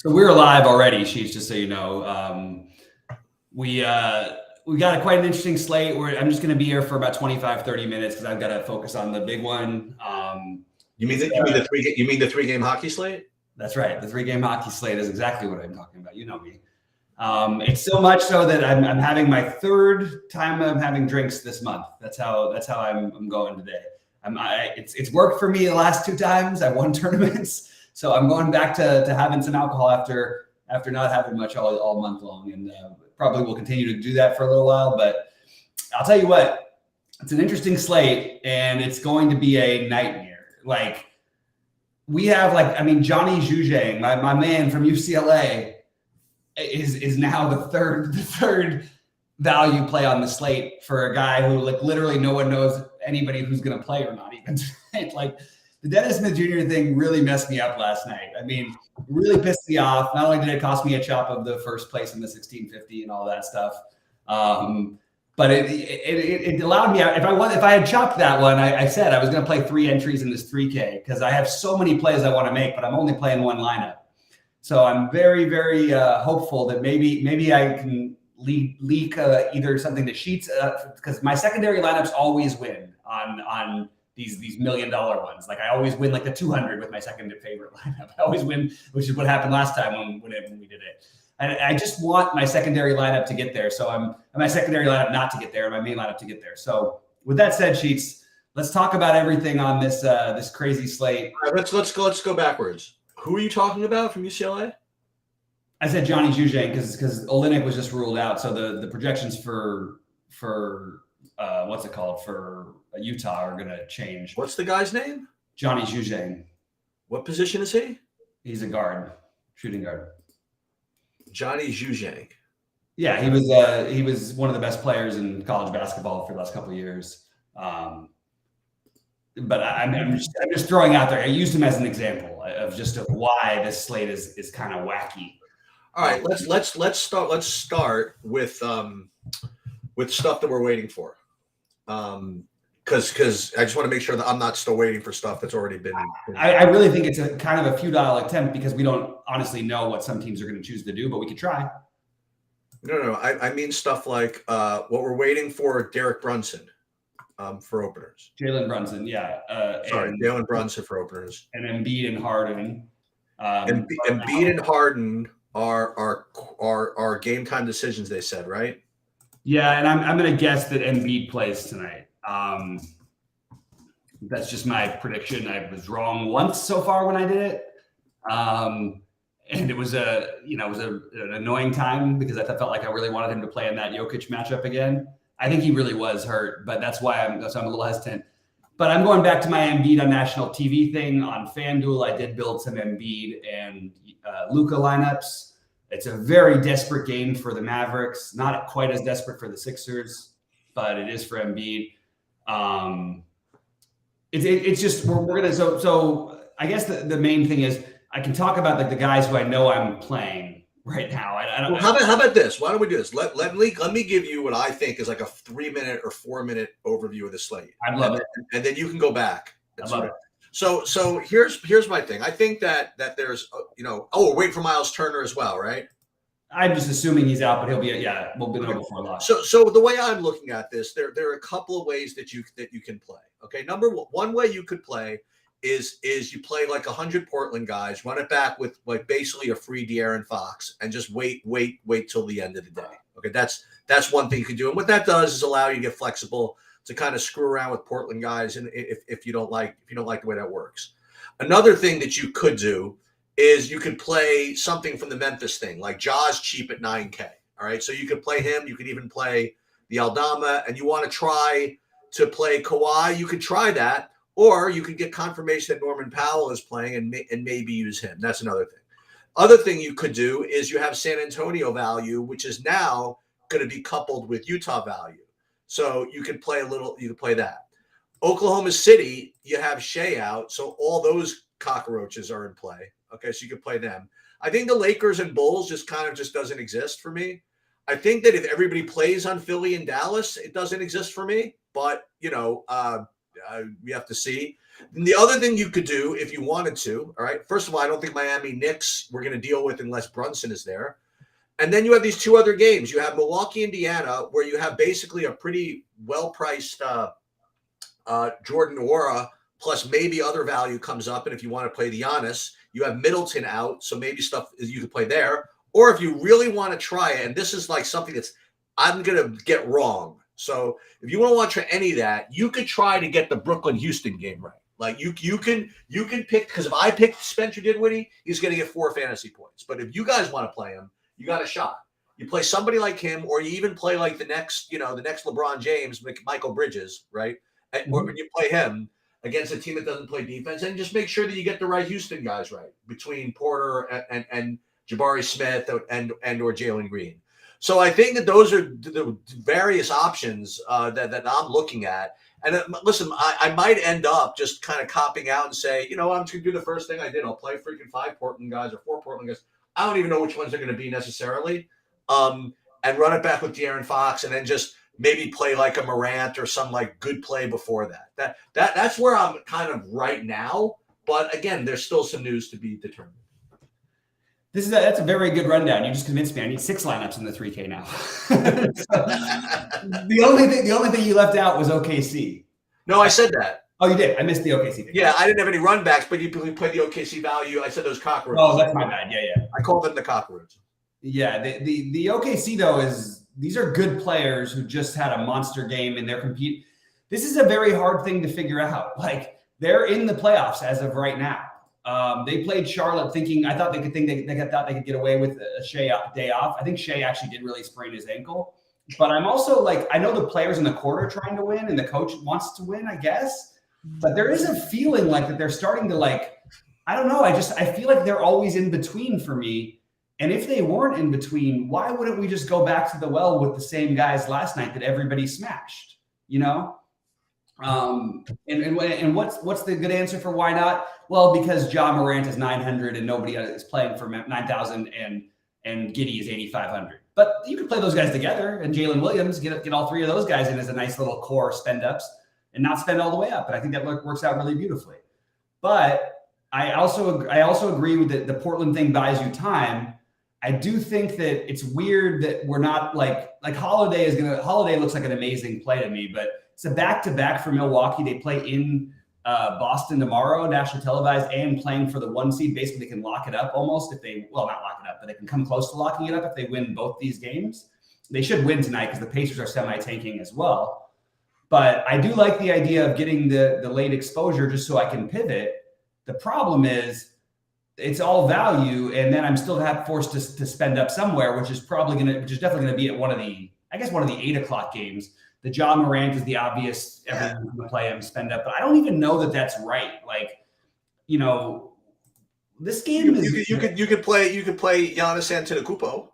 So we're live already, Sheets, just so you know. We got quite an interesting slate. I'm just going to be here for about 25, 30 minutes because I've got to focus on the big one. You mean the 3-game hockey slate? That's right. The 3-game hockey slate is exactly what I'm talking about. You know me. It's so much so that I'm having my third time I'm having drinks this month. That's how I'm going today. It's worked for me the last 2 times. I won tournaments. So I'm going back to having some alcohol after not having much all month long, and probably will continue to do that for a little while. But I'll tell you what, it's an interesting slate, and it's going to be a nightmare. Like we have, Johnny Zhuzhang, my man from UCLA, is now the third value play on the slate for a guy who literally no one knows anybody who's going to play or not even tonight. Like, the Dennis Smith Jr. thing really messed me up last night. I mean, really pissed me off. Not only did it cost me a chop of the first place in the 1650 and all that stuff, but it allowed me. If I had chopped that one, I said I was going to play 3 entries in this 3K because I have so many plays I want to make, but I'm only playing one lineup. So I'm very, very hopeful that maybe I can leak either something to Sheets because my secondary lineups always win on these $1 million ones. Like I always win like the 200 with my second favorite lineup. I always win, which is what happened last time when we did it. And I just want my secondary lineup to get there. So my secondary lineup not to get there, and my main lineup to get there. So with that said, Sheets, let's talk about everything on this this crazy slate. All right, let's go backwards. Who are you talking about from UCLA? I said Johnny Zhuzhang because Olynyk was just ruled out. So the projections for what's it called for Utah are going to change. What's the guy's name? Johnny Zhuzhang. What position is he? He's a guard, shooting guard. Johnny Zhuzhang. Yeah, he was one of the best players in college basketball for the last couple of years. But I'm just throwing out there. I used him as an example of why this slate is kind of wacky. All right, let's start with stuff that we're waiting for. Because I just want to make sure that I'm not still waiting for stuff that's already been. I really think it's a kind of a futile attempt because we don't honestly know what some teams are going to choose to do, but we could try. No. I mean stuff like what we're waiting for: Derek Brunson for openers. Jalen Brunson, yeah. Jalen Brunson for openers. And Embiid and Harden. Embiid and Harden are game time decisions. They said, right? Yeah, and I'm going to guess that Embiid plays tonight. That's just my prediction. I was wrong once so far when I did it, and it was an annoying time because I felt like I really wanted him to play in that Jokic matchup again. I think he really was hurt, but that's why I'm a little hesitant. But I'm going back to my Embiid on national TV thing on FanDuel. I did build some Embiid and Luka lineups. It's a very desperate game for the Mavericks. Not quite as desperate for the Sixers, but it is for Embiid. It's just we're gonna so I guess the main thing is I can talk about the guys who I know I'm playing right now. I don't. Well, how about this? Why don't we do this? Let me give you what I think is like a 3-minute or 4-minute overview of the slate. I'd love it, and then you can go back. I love it. So here's my thing. I think that there's we're waiting for Miles Turner as well, right? I'm just assuming he's out, but he'll be we'll be there before long. So the way I'm looking at this, there are a couple of ways that you can play. Okay, one way you could play is you play like 100 Portland guys, run it back with like basically a free De'Aaron Fox, and just wait till the end of the day. Okay, that's one thing you can do, and what that does is allow you to get flexible to kind of screw around with Portland guys, and if you don't like the way that works. Another thing that you could do is you could play something from the Memphis thing, like Ja's cheap at 9K. All right, so you could play him. You could even play the Aldama, and you want to try to play Kawhi. You could try that, or you could get confirmation that Norman Powell is playing and maybe use him. That's another thing. Other thing you could do is you have San Antonio value, which is now going to be coupled with Utah value. So you could play that. Oklahoma City, you have Shea out, so all those cockroaches are in play. Okay, so you could play them. I think the Lakers and Bulls just doesn't exist for me. I think that if everybody plays on Philly and Dallas, it doesn't exist for me. But we have to see. And the other thing you could do if you wanted to, all right, first of all, I don't think Miami Knicks we're going to deal with unless Brunson is there. And then you have these two other games. You have Milwaukee, Indiana, where you have basically a pretty well-priced Jordan Nwora, plus maybe other value comes up. And if you want to play the Giannis, you have Middleton out, so maybe stuff you could play there. Or if you really want to try it, and this is like something that's I'm going to get wrong. So if you want to watch any of that, you could try to get the Brooklyn-Houston game right. Like you can pick, because if I pick Spencer Dinwiddie, he's going to get 4 fantasy points. But if you guys want to play him, you got a shot. You play somebody like him, or you even play like the next LeBron James, Michael Bridges, right? Or when you play him against a team that doesn't play defense, and just make sure that you get the right Houston guys right between Porter and Jabari Smith and or Jalen Green. So I think that those are the various options that I'm looking at. And listen, I might end up just kind of copping out and say, I'm just going to do the first thing I did. I'll play freaking 5 Portland guys or 4 Portland guys. I don't even know which ones they're going to be necessarily. And run it back with De'Aaron Fox, and then just maybe play like a Morant or some like good play before that. That's where I'm kind of right now. But again, there's still some news to be determined. That's a very good rundown. You just convinced me. I need 6 lineups in the 3K now. The only thing you left out was OKC. No, I said that. Oh, you did. I missed the OKC thing. Yeah, I didn't have any run backs, but you played the OKC value. I said those cockroaches. Oh, that's my bad. Yeah. I called them the cockroaches. Yeah, the OKC though these are good players who just had a monster game and they're compete. This is a very hard thing to figure out. Like they're in the playoffs as of right now. They played Charlotte thinking I thought they could get away with a Shea day off. I think Shea actually did really sprain his ankle. But I'm also like, I know the players in the court are trying to win and the coach wants to win, I guess. But there is a feeling like that they're starting to like, I don't know. I feel like they're always in between for me. And if they weren't in between, why wouldn't we just go back to the well with the same guys last night that everybody smashed? And what's the good answer for why not? Well, because Ja Morant is 900 and nobody is playing for 9,000 and Giddey is 8,500. But you could play those guys together and Jalen Williams, get all 3 of those guys in as a nice little core spend ups and not spend all the way up. And I think that works out really beautifully. But I also agree with the Portland thing buys you time. I do think that it's weird that we're not like Holiday looks like an amazing play to me, but it's a back-to-back for Milwaukee. They play in Boston tomorrow, nationally televised, and playing for the 1 seed. Basically, they can lock it up almost not lock it up, but they can come close to locking it up if they win both these games. They should win tonight because the Pacers are semi-tanking as well. But I do like the idea of getting the late exposure just so I can pivot. The problem is it's all value, and then I'm still forced to spend up somewhere, which is definitely going to be at one of the 8:00 games. The Ja Morant is the obvious, everyone's going to play him, spend up, but I don't even know that that's right. Like, this game you could play Giannis Antetokounmpo.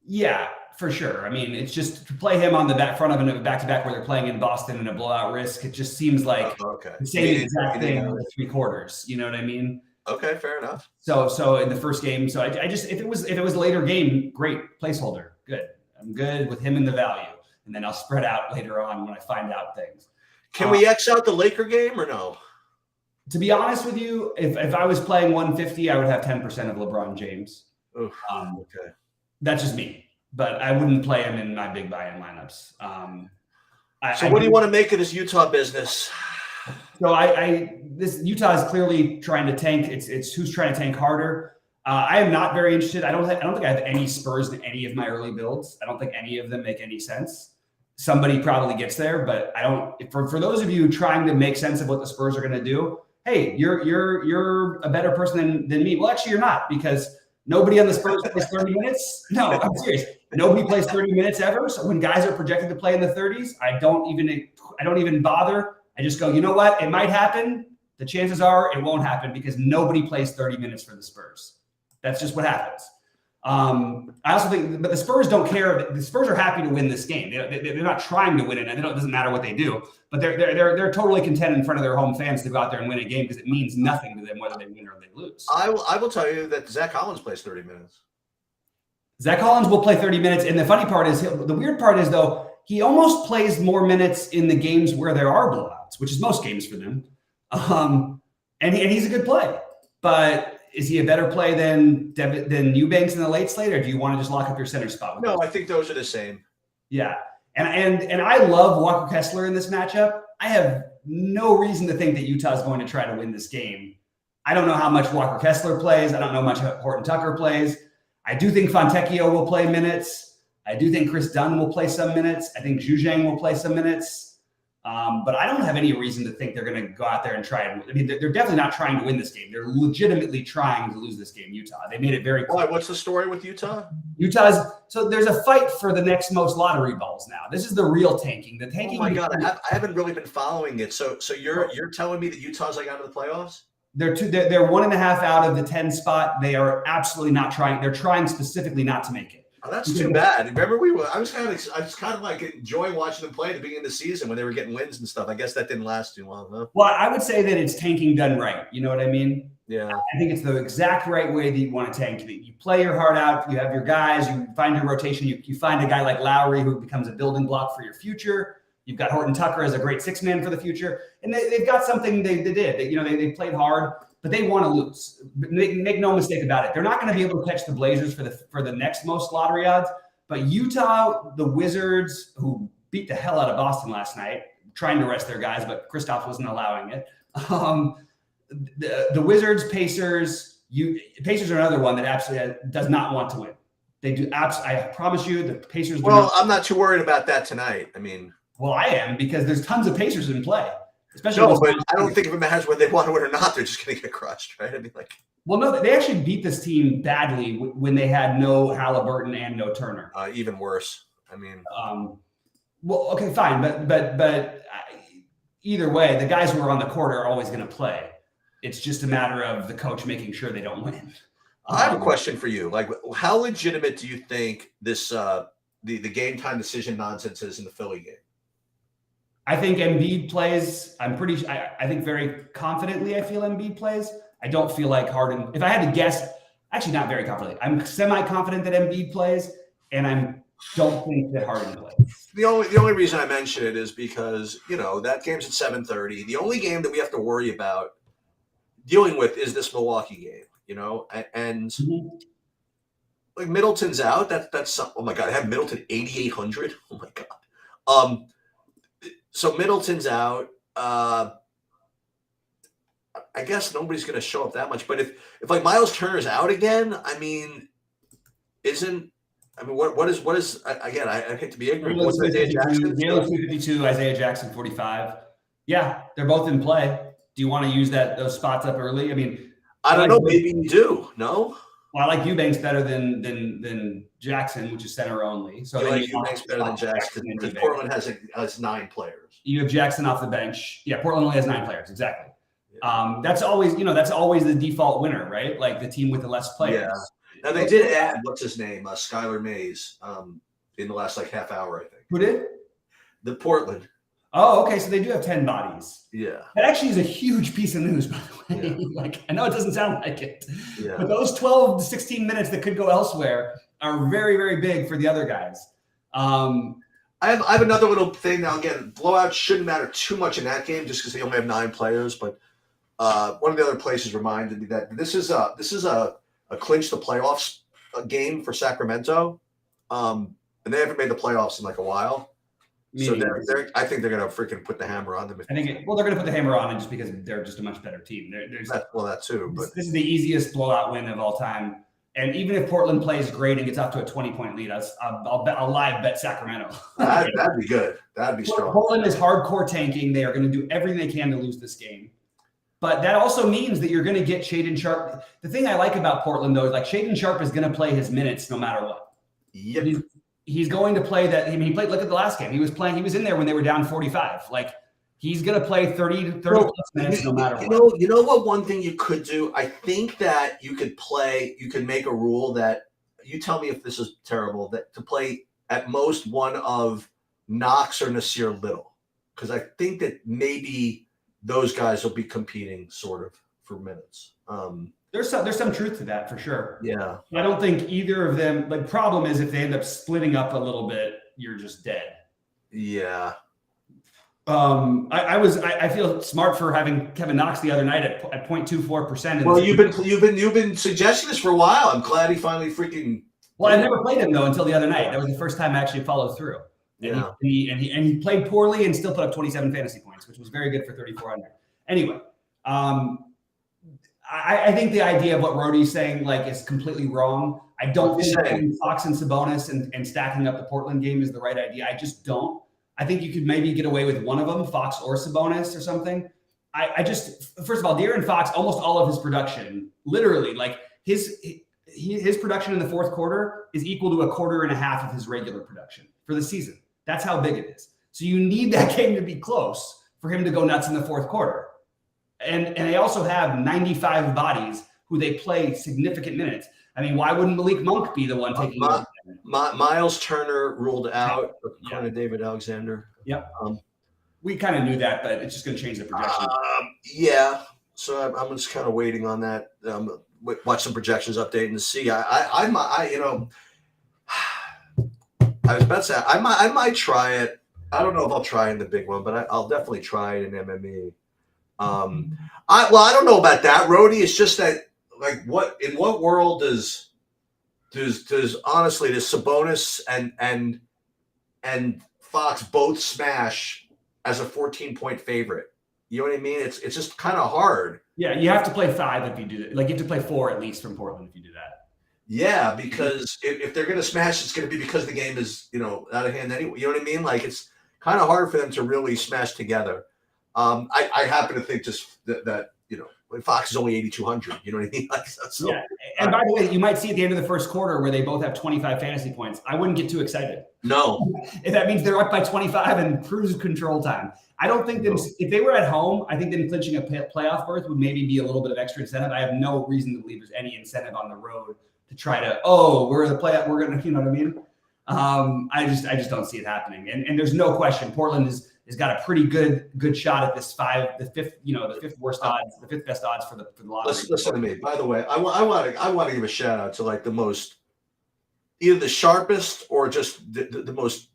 Yeah, for sure. I mean, it's just to play him on the front of a back-to-back where they're playing in Boston in a blowout risk. It just seems like the same exact thing in the 3 quarters. You know what I mean? Okay, fair enough. So in the first game, so I just if it was a later game, great placeholder, good. I'm good with him in the value, and then I'll spread out later on when I find out things. Can we X out the Laker game or no? To be honest with you, if I was playing 150, I would have 10% of LeBron James. Oof, okay, that's just me, but I wouldn't play him in my big buy-in lineups. So what do you want to make of this Utah business? So this Utah is clearly trying to tank. It's who's trying to tank harder. I am not very interested. I don't think I have any Spurs in any of my early builds. I don't think any of them make any sense. Somebody probably gets there, but I don't. For those of you trying to make sense of what the Spurs are going to do, hey, you're a better person than me. Well, actually, you're not, because nobody on the Spurs plays 30 minutes. No, I'm serious. Nobody plays 30 minutes ever. So when guys are projected to play in the 30s, I don't even bother. I just go, you know what? It might happen. The chances are it won't happen because nobody plays 30 minutes for the Spurs. That's just what happens. I also think, but the Spurs don't care. The Spurs are happy to win this game. They're not trying to win it, and it doesn't matter what they do. But they're totally content in front of their home fans to go out there and win a game because it means nothing to them whether they win or they lose. I will tell you that Zach Collins plays 30 minutes. Zach Collins will play 30 minutes, and the funny part is, the weird part is though, he almost plays more minutes in the games where there are blowouts, which is most games for them. And he's a good play. But is he a better play than Eubanks in the late slate, or do you want to just lock up your center spot? No, I think those are the same. Yeah. And I love Walker Kessler in this matchup. I have no reason to think that Utah is going to try to win this game. I don't know how much Walker Kessler plays. I don't know how much Horton Tucker plays. I do think Fontecchio will play minutes. I do think Chris Dunn will play some minutes. I think Zhuzhang will play some minutes. But I don't have any reason to think they're going to go out there and try and. I mean, they're definitely not trying to win this game. They're legitimately trying to lose this game. Utah. They made it very clear. Why? What's the story with Utah? So there's a fight for the next most lottery balls now. This is the real tanking. The tanking. Oh my God, I haven't really been following it. So you're telling me that Utah's like out of the playoffs? They're 1.5 out of the 10 spot. They are absolutely not trying. They're trying specifically not to make it. Oh, that's too bad. Remember, I was kind of like enjoying watching them play at the beginning of the season when they were getting wins and stuff. I guess that didn't last too long, huh? Well, I would say that it's tanking done right. You know what I mean? Yeah. I think it's the exact right way that you want to tank. You play your heart out. You have your guys. You find your rotation. You find a guy like Lowry who becomes a building block for your future. You've got Horton Tucker as a great six-man for the future. And they've got something they did. They played hard, but they want to lose. Make no mistake about it. They're not going to be able to catch the Blazers for the next most lottery odds. But Utah, the Wizards, who beat the hell out of Boston last night, trying to rest their guys, but Kristaps wasn't allowing it. The Wizards, Pacers are another one that absolutely does not want to win. They do. I promise you, the Pacers. Well, I'm not too worried about that tonight. I mean, well, I am, because there's tons of Pacers in play. Especially but I don't think it matters whether they want to win or not. They're just going to get crushed, right? I mean, like. Well, no, they actually beat this team badly when they had no Halliburton and no Turner. Even worse. I mean. Well, okay, fine, but either way, the guys who are on the court are always going to play. It's just a matter of the coach making sure they don't win. I have a question for you. Like, how legitimate do you think this the game time decision nonsense is in the Philly game? I think Embiid plays. I think very confidently. I feel Embiid plays. I don't feel like Harden. If I had to guess, actually not very confidently. I'm semi-confident that Embiid plays, and I don't think that Harden plays. The only reason I mention it is because that game's at 7:30. The only game that we have to worry about dealing with is this Milwaukee game. And like Middleton's out. That's oh my God. I have Middleton 8,800. Oh my God. So Middleton's out. I guess nobody's going to show up that much. But if like Miles Turner's out again, I mean, what is again? I hate to be ignorant. What's Isaiah Jackson? 52, Isaiah Jackson 45. Yeah, they're both in play. Do you want to use those spots up early? I mean, I don't know. Maybe you do. No. Well, I like Eubanks better than Jackson, which is center only. So you like Eubanks better than Jackson because Portland has 9 players. You have Jackson off the bench. Yeah, Portland only has 9 players. Exactly. That's always the default winner, right? Like the team with the less players. Yeah. Now they did add what's his name, Skylar Mays, in the last half hour, I think. Who did? The Portland. Oh, okay. So they do have 10 bodies. Yeah. That actually is a huge piece of news, by the way. Yeah. Like, I know it doesn't sound like it, yeah. but those 12 to 16 minutes that could go elsewhere are very, very big for the other guys. I have another little thing now. Again, blowouts shouldn't matter too much in that game just because they only have 9 players. But one of the other places reminded me that this is a clinch the playoffs game for Sacramento, and they haven't made the playoffs in like a while. So I think they're going to freaking put the hammer on them. They're going to put the hammer on them just because they're just a much better team. That too. But this is the easiest blowout win of all time. And even if Portland plays great and gets off to a 20-point lead, I'll live bet Sacramento. That'd be good. That'd be strong. Portland is hardcore tanking. They are going to do everything they can to lose this game. But that also means that you're going to get Shaedon Sharpe. The thing I like about Portland, though, is like Shaedon Sharpe is going to play his minutes no matter what. Yep. He's going to play that. I mean, he played. Look at the last game. He was playing. He was in there when they were down 45. Like he's going to play 30 plus minutes no matter what. You know what? One thing you could do. I think that you could make a rule that you tell me if this is terrible. That to play at most one of Knox or Nasir Little, because I think that maybe those guys will be competing sort of for minutes. There's some truth to that for sure. Yeah. I don't think either of them. The problem is if they end up splitting up a little bit, you're just dead. Yeah. I feel smart for having Kevin Knox the other night at 0.24%. Well, you've been suggesting this for a while. I'm glad he finally freaking. Well, I never played him though until the other night. That was the first time I actually followed through. And Yeah. he played poorly and still put up 27 fantasy points, which was very good for 3,400. Anyway, I think the idea of what Rhodey's saying like is completely wrong. I don't think playing Fox and Sabonis and stacking up the Portland game is the right idea. I just don't. I think you could maybe get away with one of them, Fox or Sabonis or something. I just, first of all, De'Aaron Fox, almost all of his production, literally, like his production in the fourth quarter is equal to a quarter and a half of his regular production for the season. That's how big it is. So you need that game to be close for him to go nuts in the fourth quarter. And they also have 95 bodies who they play significant minutes. I mean, why wouldn't Malik Monk be the one taking Miles Turner ruled out according to David Alexander. Yep. We kind of knew that, but it's just going to change the projection. Yeah. So I'm just kind of waiting on that. Watch some projections update and see. I was about to say I might try it. I don't know if I'll try in the big one, but I'll definitely try it in MME. I don't know about that, Rhodey. It's just that, like, in what world does honestly does Sabonis and Fox both smash as a 14-point favorite? You know what I mean? It's just kind of hard. Yeah, you have to play 5 if you do that. Like, you have to play 4 at least from Portland if you do that. Yeah, because if they're going to smash, it's going to be because the game is out of hand anyway. You know what I mean? Like, it's kind of hard for them to really smash together. I happen to think just that Fox is only 8,200. You know what I mean? Like, so, yeah. And by the way, you might see at the end of the first quarter where they both have 25 fantasy points. I wouldn't get too excited. No. If that means they're up by 25 and cruise control time. I don't think if they were at home, I think them clinching a playoff berth would maybe be a little bit of extra incentive. I have no reason to believe there's any incentive on the road to try to, we're the playoff, we're going to, you know what I mean? I just don't see it happening. And there's no question Portland has got a pretty good shot at this the fifth worst odds, the fifth best odds for the lottery. Listen to me. By the way, I want to give a shout out to like the most, either the sharpest or just the most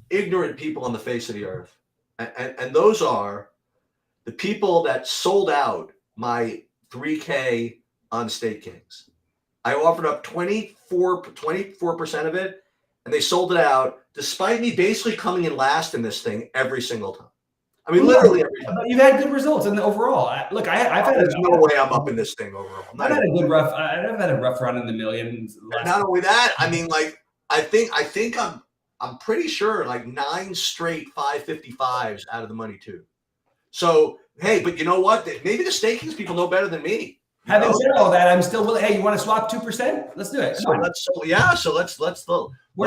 ignorant people on the face of the earth, and those are the people that sold out my 3K on State Kings. I offered up 24% of it, and they sold it out despite me basically coming in last in this thing every single time. I mean, literally every time. But you've had good results in the overall. Look, I've had there's no way I'm up in this thing overall. I've had a rough run in the millions. Not only that, I mean, like I think I'm pretty sure like 9 straight 555s out of the money too. So hey, but you know what? Maybe the State Kings people know better than me. Having said all that, I'm still willing. Hey, you want to swap 2%? Let's do it. Let's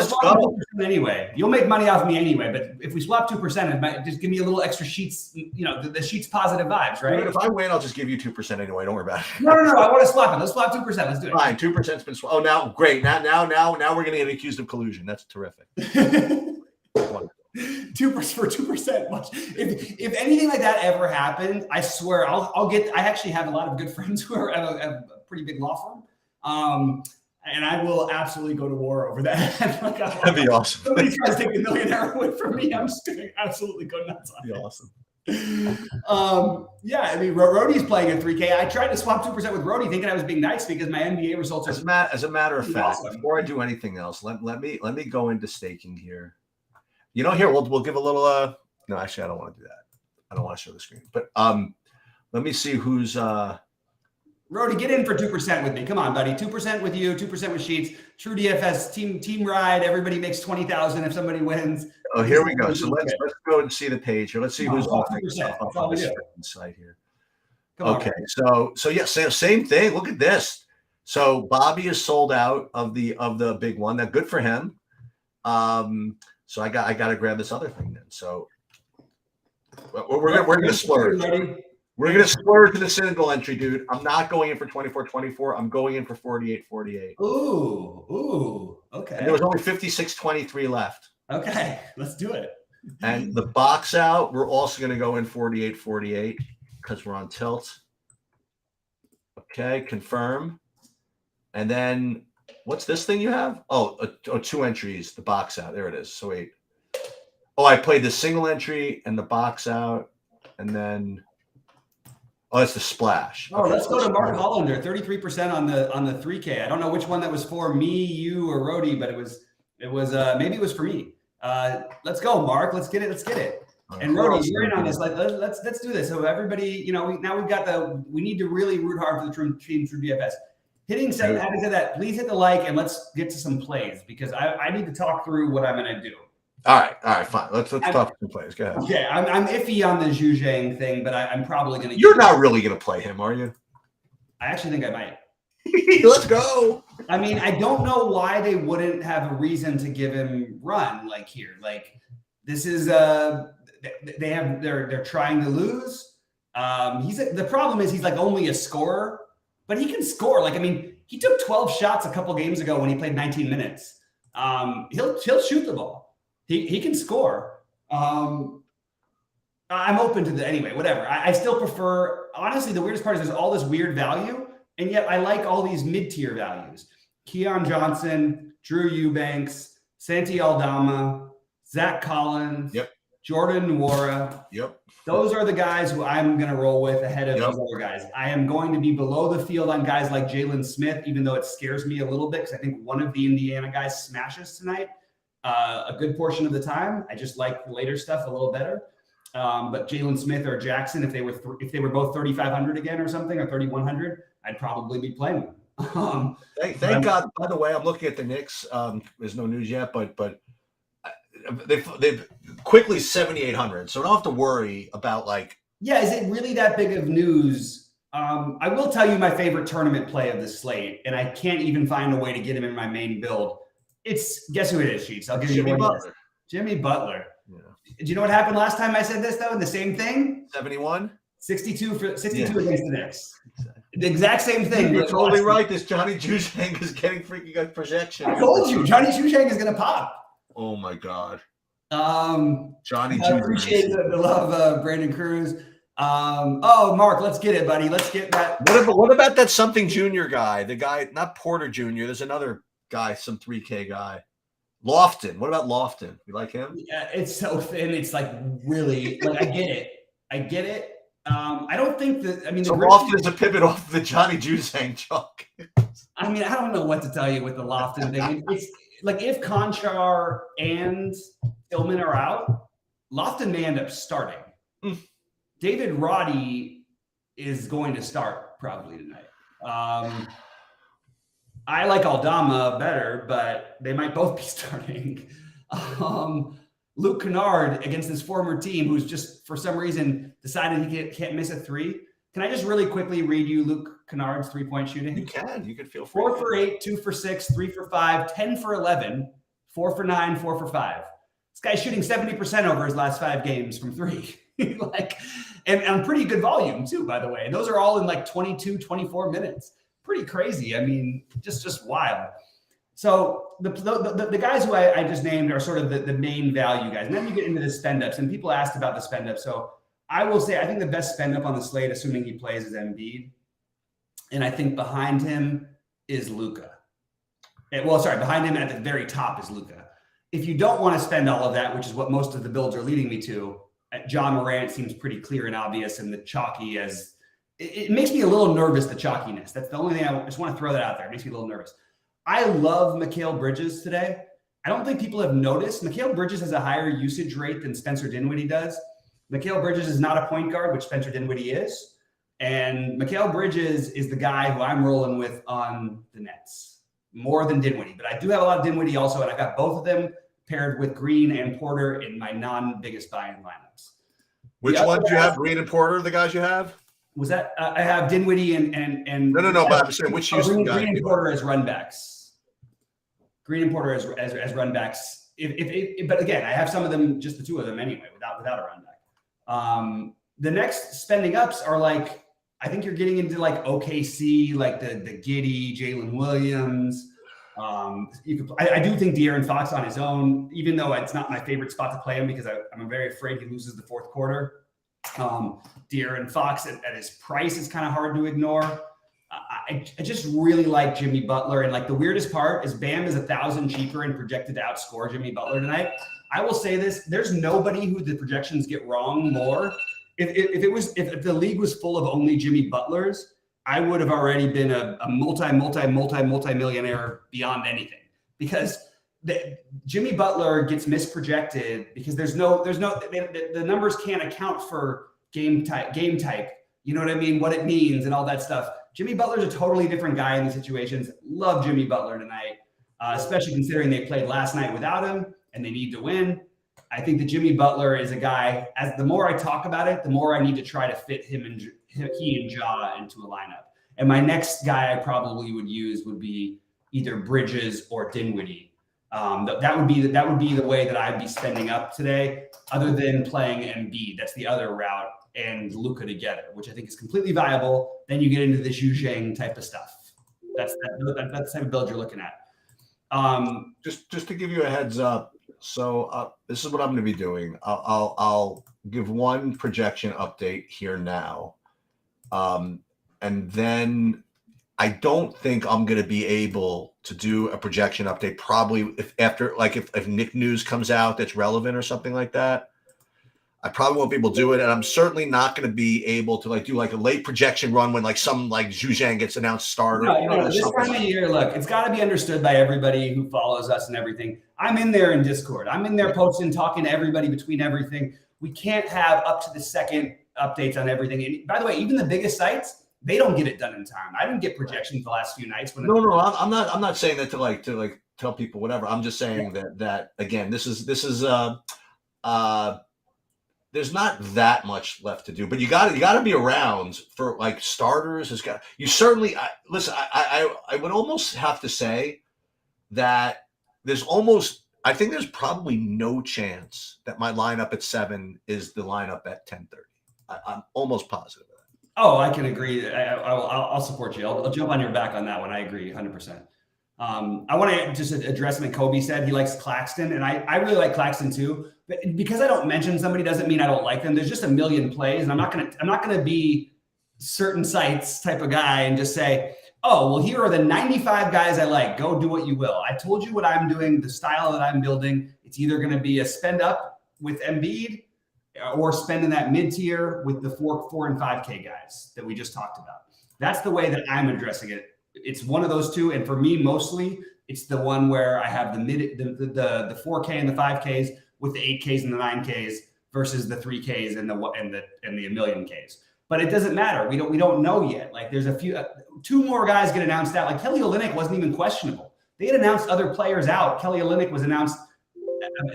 swap 2% anyway. You'll make money off me anyway, but if we swap 2%, it might just give me a little extra Sheets. The Sheets positive vibes, right? If I win, I'll just give you 2% anyway. Don't worry about it. No. I want to swap it. Let's swap 2%. Let's do it. Fine, 2%'s been swapped. Oh, now great. Now we're going to get accused of collusion. That's terrific. 2% for 2%. If anything like that ever happened, I swear I'll get. I actually have a lot of good friends who have a pretty big law firm, and I will absolutely go to war over that. That'd be awesome. Somebody tries to take the millionaire away from me, I'm just going to absolutely go nuts on it. That'd be awesome. Yeah, I mean, Rhodey's playing at 3K. I tried to swap 2% with Rhodey, thinking I was being nice because my NBA results are. As a matter of fact, awesome. Before I do anything else, let me go into staking here. Here we'll give a little. No, actually, I don't want to do that. I don't want to show the screen. But let me see who's. Rhodey, get in for 2% with me. Come on, buddy. 2% with you. 2% with Sheets. True DFS team ride. Everybody makes 20,000 if somebody wins. Oh, here we go. So let's go and see the page here. Let's see who's offering stuff up on this site here. Okay, so yeah, same thing. Look at this. So Bobby is sold out of the big one. That's good for him. So I got to grab this other thing then. So we're gonna splurge. We're gonna splurge to the single entry, dude. I'm not going in for 24-24. I'm going in for 48-48. Ooh, okay. And there was only 56-23 left. Okay, let's do it. And the box out, we're also gonna go in 48-48 because we're on tilt. Okay, confirm. And then what's this thing you have? Oh, 2 entries, the box out. There it is. So wait. Oh, I played the single entry and the box out, and then that's the splash. Oh, let's go to Mark Hollander, 33% on the 3K. I don't know which one that was for me, you, or Rody, but it was maybe it was for me. Let's go, Mark. Let's get it. And Rody, you're in on this. Like, let's do this. So everybody, we need to really root hard for the team through DFS. Having said that, please hit the like and let's get to some plays because I need to talk through what I'm going to do. All right, fine. Let's talk some plays. Go ahead. Okay, I'm iffy on the Zhu Zhang thing, but I'm probably going to. You're not really going to play him, are you? I actually think I might. Let's go. I mean, I don't know why they wouldn't have a reason to give him run like here. Like this is they're trying to lose. The problem is he's like only a scorer, but he can score. Like, I mean, he took 12 shots a couple games ago when he played 19 minutes. He'll shoot the ball. He can score. I'm open to anyway, whatever. I still prefer, honestly, the weirdest part is there's all this weird value, and yet I like all these mid-tier values. Keon Johnson, Drew Eubanks, Santi Aldama, Zach Collins, Jordan Nwora. Those are the guys who I'm going to roll with ahead of these other guys. I am going to be below the field on guys like Jalen Smith, even though it scares me a little bit because I think one of the Indiana guys smashes tonight a good portion of the time. I just like the later stuff a little better. But Jalen Smith or Jackson, if they were both 3,500 again or something, or 3,100, I'd probably be playing them. Thank God. By the way, I'm looking at the Knicks. There's no news yet, but they've quickly 7,800, so I don't have to worry about like. Yeah, is it really that big of news? I will tell you my favorite tournament play of the slate, and I can't even find a way to get him in my main build. It's guess who it is, Sheets. I'll give you one. Butler. Jimmy Butler. Yeah. Do you know what happened last time I said this though? The same thing. 71. 62 against the Knicks. The exact same thing. You're totally right. This Johnny Juzang is getting freaking good projection. I told you, Johnny Juzang is going to pop. Oh my God. Johnny I appreciate the love of Brandon Cruz. Mark, let's get it, buddy. Let's get that. What about that something junior guy? The guy, not Porter Jr. There's another guy, some 3K guy. Lofton. What about Lofton? You like him? Yeah, it's so thin. It's like really like I get it. I don't think that. I mean, so Lofton is a pivot off the Johnny Juzang chalk. I mean, I don't know what to tell you with the Lofton thing. It's like if Conchar and Tillman are out, Lofton may end up starting. David Roddy is going to start probably tonight. I like Aldama better, but they might both be starting. Luke Kennard against his former team, who's just for some reason decided he can't miss a three. Can I just really quickly read you Luke Kennard's 3-point shooting? You can. You can feel free. 4 for 8, 2 for 6, 3 for 5, 10 for 11, 4 for 9, 4 for 5. This guy's shooting 70% over his last 5 games from 3. and on pretty good volume too, by the way. And those are all in like 22, 24 minutes. Pretty crazy. I mean, just wild. So the guys who I just named are sort of the main value guys. And then you get into the spend ups, and people asked about the spend ups. So I will say I think the best spend up on the slate, assuming he plays, is Embiid. And I think behind him is Luka. Behind him at the very top is Luka. If you don't want to spend all of that, which is what most of the builds are leading me to, John Morant seems pretty clear and obvious, and the chalky as it makes me a little nervous, the chalkiness. That's the only thing I just want to throw that out there. It makes me a little nervous. I love Mikal Bridges today. I don't think people have noticed. Mikal Bridges has a higher usage rate than Spencer Dinwiddie does. Mikal Bridges is not a point guard, which Spencer Dinwiddie is. And Mikal Bridges is the guy who I'm rolling with on the Nets more than Dinwiddie. But I do have a lot of Dinwiddie also, and I've got both of them paired with Green and Porter in my non-biggest buy-in lineups. Which one do you have? Green and Porter, the guys you have? Was that I have Dinwiddie and no, but I'm saying which Green and Porter as run backs. Green and Porter as run backs. But again, I have some of them, just the two of them anyway, without a run back. The next spending ups are like, I think you're getting into like OKC, like the Giddey, Jalen Williams. I do think De'Aaron Fox on his own, even though it's not my favorite spot to play him because I'm very afraid he loses the fourth quarter. De'Aaron Fox at his price is kind of hard to ignore. I just really like Jimmy Butler. And like the weirdest part is Bam is 1,000 cheaper and projected to outscore Jimmy Butler tonight. I will say this, there's nobody who the projections get wrong more. If the league was full of only Jimmy Butlers, I would have already been a multi-millionaire beyond anything, because Jimmy Butler gets misprojected because the numbers can't account for game type. You know what I mean? What it means and all that stuff. Jimmy Butler's a totally different guy in these situations. Love Jimmy Butler tonight, especially considering they played last night without him and they need to win. I think that Jimmy Butler is a guy, as the more I talk about it, the more I need to try to fit he and Ja into a lineup. And my next guy I probably would use would be either Bridges or Dinwiddie. That would be the way that I'd be spending up today, other than playing Embiid. That's the other route, and Luka together, which I think is completely viable. Then you get into this Yu Zhang type of stuff. That's the type of build you're looking at. Just to give you a heads up. So this is what I'm going to be doing. I'll give one projection update here now, and then I don't think I'm going to be able to do a projection update. Probably if Nick news comes out that's relevant or something like that, I probably won't be able to do it. And I'm certainly not going to be able to do a late projection run when some Yu Zhang gets announced starter. No, this time of year, look, it's got to be understood by everybody who follows us and everything. I'm in there in Discord. I'm in there posting, talking to everybody between everything. We can't have up to the second updates on everything. And by the way, even the biggest sites, they don't get it done in time. I didn't get projections the last few nights. No, I'm not saying that to tell people whatever. I'm just saying that again, this is there's not that much left to do, but you got to be around for starters. I would almost have to say that I think there's probably no chance that my lineup at 7 is the lineup at 10:30. I'm almost positive of that. Oh, I can agree. I'll support you. I'll jump on your back on that one. I agree 100%. I want to just address what Kobe said. He likes Claxton, and I really like Claxton too. But because I don't mention somebody doesn't mean I don't like them. There's just a million plays, and I'm not gonna be certain sites type of guy and just say, oh, well, here are the 95 guys I like. Go do what you will. I told you what I'm doing, the style that I'm building. It's either going to be a spend up with Embiid or spend in that mid tier with the 4 and 5K guys that we just talked about. That's the way that I'm addressing it. It's one of those two, and for me, mostly, it's the one where I have the 4K and the 5Ks with the 8Ks and the 9Ks versus the 3Ks and the million Ks. But it doesn't matter. We don't know yet. There's two more guys get announced out. Kelly Olynyk wasn't even questionable. They had announced other players out. Kelly Olynyk was announced.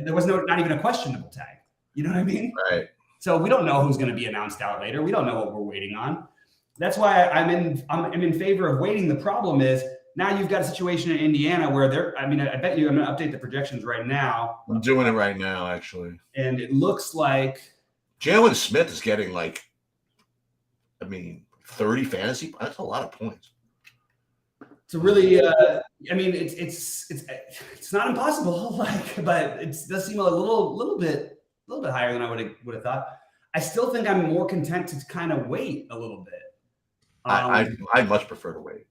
There was not even a questionable tag. You know what I mean? Right. So we don't know who's going to be announced out later. We don't know what we're waiting on. That's why I'm in favor of waiting. The problem is now you've got a situation in Indiana where I bet you I'm going to update the projections right now. I'm doing it right now, actually. And it looks like Jalen Smith is getting 30 fantasy. That's a lot of points. It's a really, it's not impossible, but it does seem a little bit higher than I would have thought. I still think I'm more content to kind of wait a little bit. I much prefer to wait.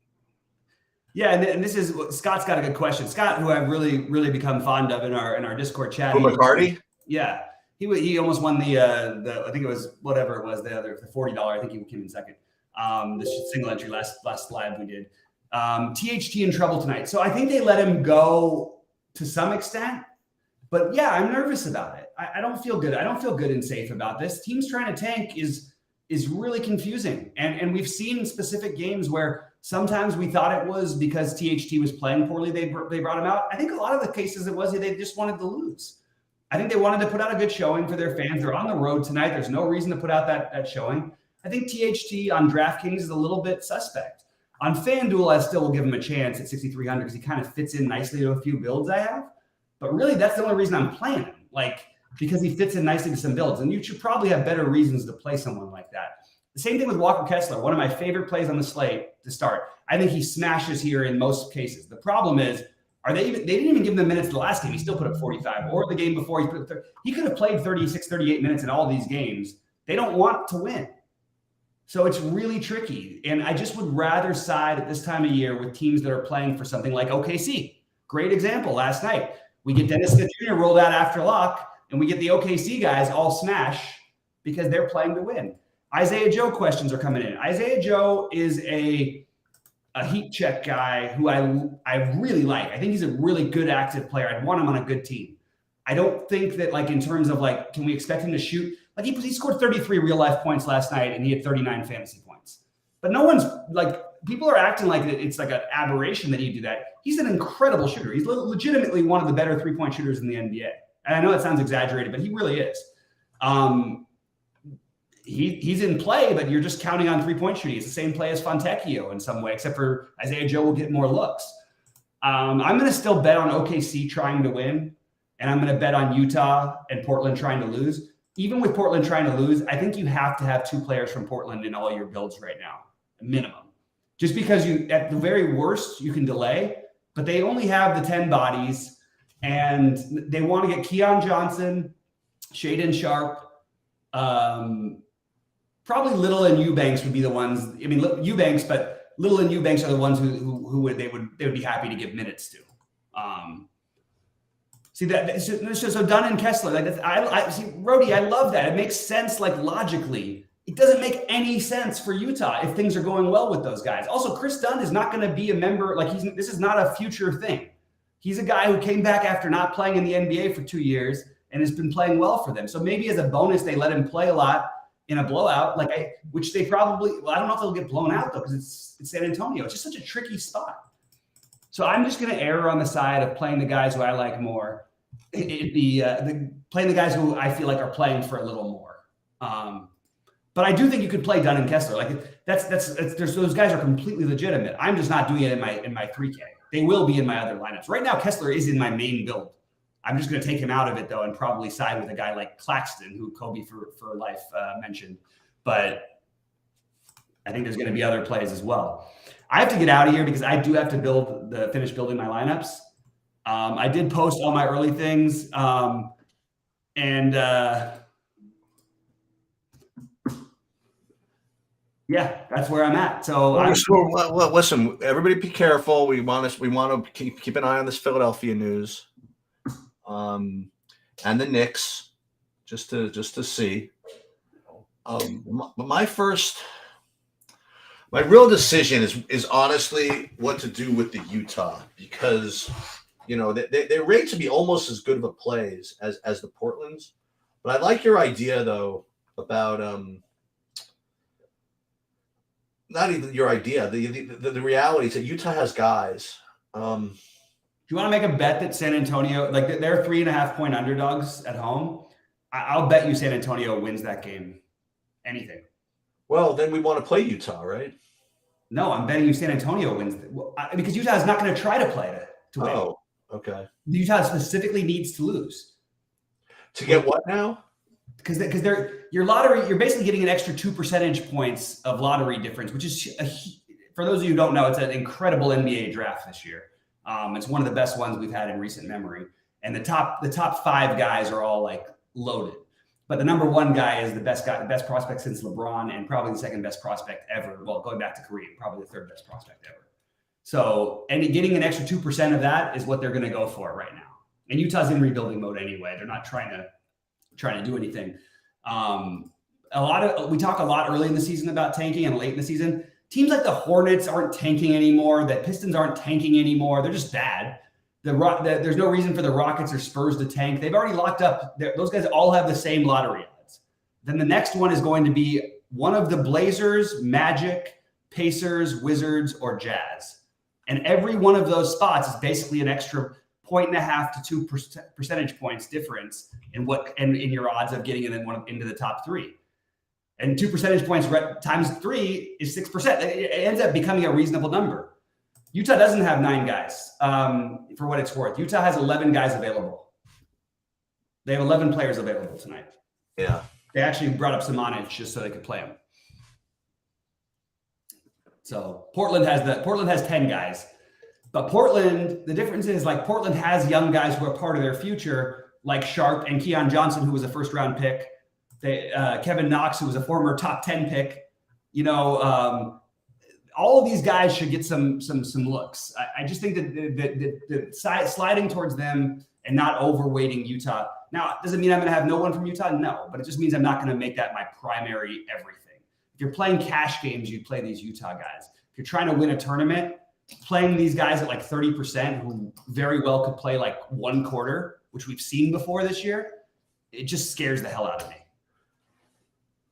Yeah, and this is Scott's got a good question. Scott, who I've really become fond of in our Discord chat. McCarty? Yeah, he almost won the I think it was whatever it was the $40. I think he came in second. This single entry last live we did. THT in trouble tonight, so I think they let him go to some extent. But yeah, I'm nervous about it. I don't feel good. I don't feel good and safe about this. Teams trying to tank is really confusing, and we've seen specific games where sometimes we thought it was because THT was playing poorly. They brought him out. I think a lot of the cases it was they just wanted to lose. I think they wanted to put out a good showing for their fans. They're on the road tonight. There's no reason to put out that showing. I think THT on DraftKings is a little bit suspect. On FanDuel, I still will give him a chance at 6,300 because he kind of fits in nicely to a few builds I have. But really, that's the only reason I'm playing him, because he fits in nicely to some builds. And you should probably have better reasons to play someone like that. The same thing with Walker Kessler, one of my favorite plays on the slate to start. I think he smashes here in most cases. The problem is, they didn't even give him the minutes the last game. He still put up 45, or the game before he could have played 36, 38 minutes in all these games. They don't want to win. So it's really tricky. And I just would rather side at this time of year with teams that are playing for something like OKC. Great example last night. We get Dennis Smith Jr. rolled out after lock, and we get the OKC guys all smash because they're playing to win. Isaiah Joe questions are coming in. Isaiah Joe is a heat check guy who I really like. I think he's a really good active player. I'd want him on a good team. I don't think that, like, in terms of, like, can we expect him to shoot? Like, he scored 33 real life points last night, and he had 39 fantasy points. But no one's, like, people are acting like it's like an aberration that he'd do that. He's an incredible shooter. He's legitimately one of the better three-point shooters in the NBA. And I know that sounds exaggerated, but he really is. He's in play, but you're just counting on three-point shooting. It's the same play as Fontecchio in some way, except for Isaiah Joe will get more looks. I'm going to still bet on OKC trying to win, and I'm going to bet on Utah and Portland trying to lose. Even with Portland trying to lose, I think you have to have 2 players from Portland in all your builds right now, minimum. Just because you, at the very worst, you can delay, but they only have the 10 bodies, and they want to get Keon Johnson, Shaedon Sharpe, probably Little and Eubanks would be the ones. I mean, Eubanks, but Little and Eubanks are the ones who they would be happy to give minutes to. See that? So Dunn and Kessler, like I see, Rody, I love that. It makes sense, like, logically. It doesn't make any sense for Utah if things are going well with those guys. Also, Chris Dunn is not going to be a member. Like, this is not a future thing. He's a guy who came back after not playing in the NBA for 2 years and has been playing well for them. So maybe as a bonus, they let him play a lot in a blowout, which they probably. Well, I don't know if they'll get blown out though, because it's San Antonio. It's just such a tricky spot. So I'm just going to err on the side of playing the guys who I like more. It'd be playing the guys who I feel like are playing for a little more. But I do think you could play Dunn and Kessler. Like that's those guys are completely legitimate. I'm just not doing it in my 3K. They will be in my other lineups. Right now, Kessler is in my main build. I'm just going to take him out of it though, and probably side with a guy like Claxton, who Kobe for life mentioned. But I think there's going to be other plays as well. I have to get out of here because I do have to finish building my lineups. I did post all my early things, yeah, that's where I'm at. So, listen, everybody, be careful. We want to keep an eye on this Philadelphia news, and the Knicks, just to see. My real decision is honestly what to do with the Utah, because they rate to be almost as good of a play as the Portland's. But I like your idea though about not even your idea. The reality is that Utah has guys. Do you want to make a bet that San Antonio, like they're 3.5 point underdogs at home? I'll bet you San Antonio wins that game. Anything. Well, then we want to play Utah, right? No, I'm betting you San Antonio wins because Utah is not going to try to play to win. Oh, okay. Utah specifically needs to lose. To get what now? Because your lottery, you're basically getting an extra 2 percentage points of lottery difference, which is for those of you who don't know, it's an incredible NBA draft this year. It's one of the best ones we've had in recent memory, and the top 5 guys are all like loaded. But the number 1 guy is the best prospect since LeBron, and probably the second best prospect ever. Well, going back to Kareem, probably the 3rd best prospect ever. So, and getting an extra 2% of that is what they're going to go for right now. And Utah's in rebuilding mode anyway. They're not trying to do anything. We talk a lot early in the season about tanking and late in the season. Teams like the Hornets aren't tanking anymore. The Pistons aren't tanking anymore. They're just bad. There's no reason for the Rockets or Spurs to tank. They've already locked up. Those guys all have the same lottery odds. Then the next one is going to be one of the Blazers, Magic, Pacers, Wizards, or Jazz. And every one of those spots is basically an extra 1.5 to 2 percentage points difference in your odds of getting into the top 3. And 2 percentage points times 3 is 6%. It ends up becoming a reasonable number. Utah doesn't have 9 guys, for what it's worth. Utah has 11 guys available. They have 11 players available tonight. Yeah. They actually brought up Samanic just so they could play him. So Portland has 10 guys. But Portland, the difference is, like, Portland has young guys who are part of their future, like Sharpe and Keon Johnson, who was a first-round pick. Kevin Knox, who was a former top 10 pick. You know, all of these guys should get some looks. I just think that sliding towards them and not overweighting Utah. Now, does it mean I'm going to have no one from Utah? No, but it just means I'm not going to make that my primary everything. If you're playing cash games, you play these Utah guys. If you're trying to win a tournament, playing these guys at like 30% who very well could play like one quarter, which we've seen before this year, it just scares the hell out of me.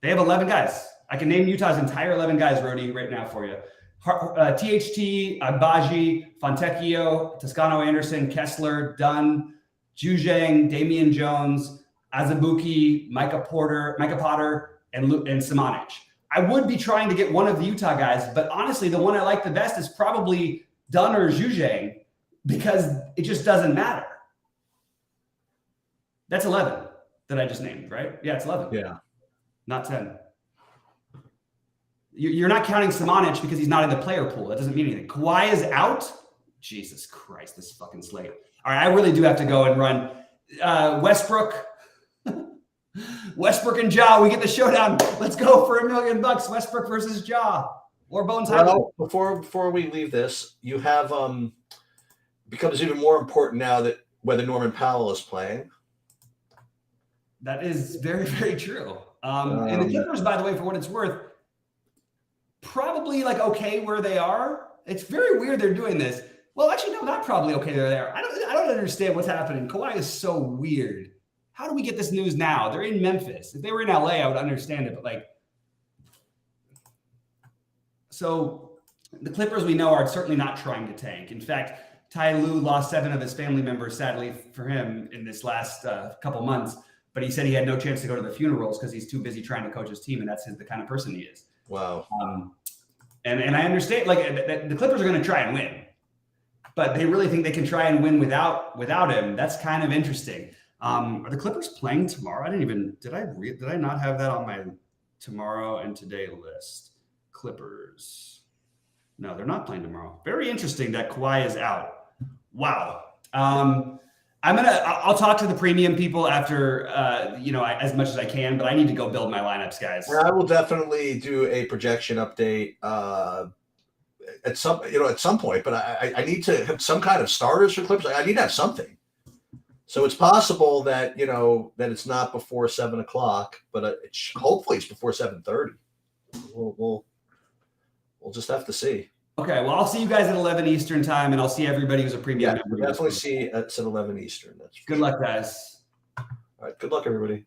They have 11 guys. I can name Utah's entire 11 guys, Rody, right now for you. THT, Agbaji, Fontecchio, Toscano Anderson, Kessler, Dunn, Juzhang, Damian Jones, Azubuike, Micah Potter, and Simonic. I would be trying to get one of the Utah guys, but honestly, the one I like the best is probably Dunn or Juzhang because it just doesn't matter. That's 11 that I just named, right? Yeah, it's 11. Yeah. Not 10. You're not counting Simonic because he's not in the player pool. That doesn't mean anything. Kawhi is out. Jesus Christ, this fucking slate. All right, I really do have to go and run. Westbrook. Westbrook and Ja, we get the showdown. Let's go for $1 million. Westbrook versus Ja. Or Bones Highland. Well, before we leave this, you have becomes even more important now that whether Norman Powell is playing. That is very, very true. And the Clippers, by the way, for what it's worth, probably like okay where they are. It's very weird they're doing this. Well, actually, no, not probably okay where they are. I don't understand what's happening. Kawhi is so weird. How do we get this news now? They're in Memphis. If they were in LA, I would understand it. But like, so the Clippers we know are certainly not trying to tank. In fact, Ty Lue lost 7 of his family members, sadly for him, in this last couple months. But he said he had no chance to go to the funerals because he's too busy trying to coach his team, and that's the kind of person he is. Wow. And I understand, like, the Clippers are going to try and win, but they really think they can try and win without him. That's kind of interesting. Are the Clippers playing tomorrow? Did I not have that on my tomorrow and today list? Clippers. No, they're not playing tomorrow. Very interesting that Kawhi is out. Wow. I'll talk to the premium people after, as much as I can, but I need to go build my lineups, guys. I will definitely do a projection update at some point, but I need to have some kind of starters for Clippers. I need to have something. So it's possible that, that it's not before 7:00, but hopefully it's before 7:30. We'll just have to see. Okay, well, I'll see you guys at 11 Eastern time, and I'll see everybody who's a premium member. Definitely see us at 11 Eastern. That's good luck, guys. All right, good luck, everybody.